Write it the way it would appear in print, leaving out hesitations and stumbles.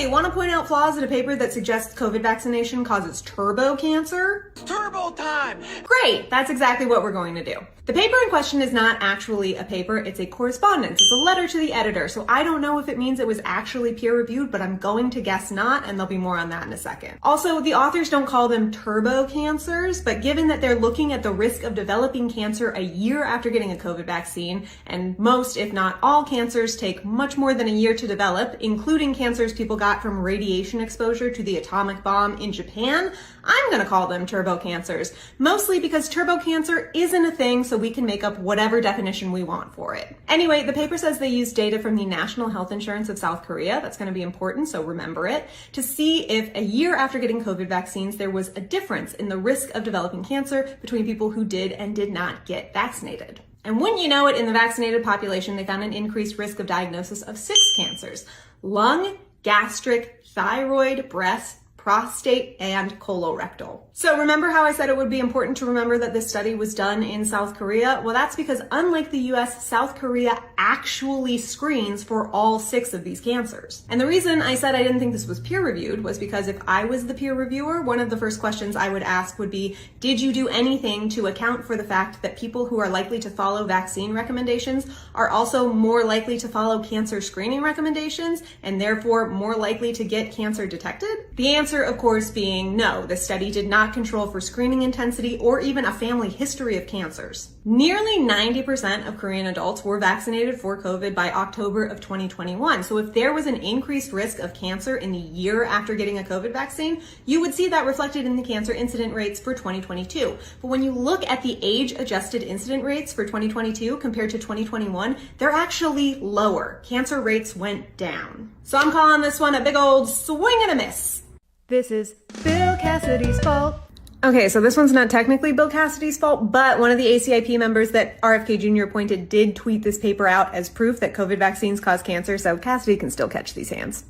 Hey, want to point out flaws in a paper that suggests COVID vaccination causes turbo cancer? Turbo time! Great, that's exactly what we're going to do. The paper in question is not actually a paper, it's a correspondence. It's a letter to the editor, so I don't know if it means it was actually peer-reviewed, but I'm going to guess not, and there'll be more on that in a second. Also, the authors don't call them turbo cancers, but given that they're looking at the risk of developing cancer a year after getting a COVID vaccine, and most, if not all, cancers take much more than a year to develop, including cancers people got from radiation exposure to the atomic bomb in Japan, I'm going to call them turbo cancers, mostly because turbo cancer isn't a thing, so we can make up whatever definition we want for it. Anyway, the paper says they used data from the National Health Insurance of South Korea, that's going to be important, so remember it, to see if a year after getting COVID vaccines, there was a difference in the risk of developing cancer between people who did and did not get vaccinated. And wouldn't you know it, in the vaccinated population, they found an increased risk of diagnosis of 6 cancers: lung, gastric, thyroid, breast, prostate, and colorectal. So remember how I said it would be important to remember that this study was done in South Korea? Well, that's because unlike the US, South Korea actually screens for all 6 of these cancers. And the reason I said I didn't think this was peer-reviewed was because if I was the peer reviewer, one of the first questions I would ask would be, did you do anything to account for the fact that people who are likely to follow vaccine recommendations are also more likely to follow cancer screening recommendations and therefore more likely to get cancer detected? The answer, of course, being no. The study did not control for screening intensity or even a family history of cancers. Nearly 90% of Korean adults were vaccinated for COVID by October of 2021. So if there was an increased risk of cancer in the year after getting a COVID vaccine, you would see that reflected in the cancer incident rates for 2022. But when you look at the age-adjusted incident rates for 2022 compared to 2021, they're actually lower. Cancer rates went down. So I'm calling this one a big old swing and a miss. This is Bill Cassidy's fault. Okay, so this one's not technically Bill Cassidy's fault, but one of the ACIP members that RFK Jr. appointed did tweet this paper out as proof that COVID vaccines cause cancer, so Cassidy can still catch these hands.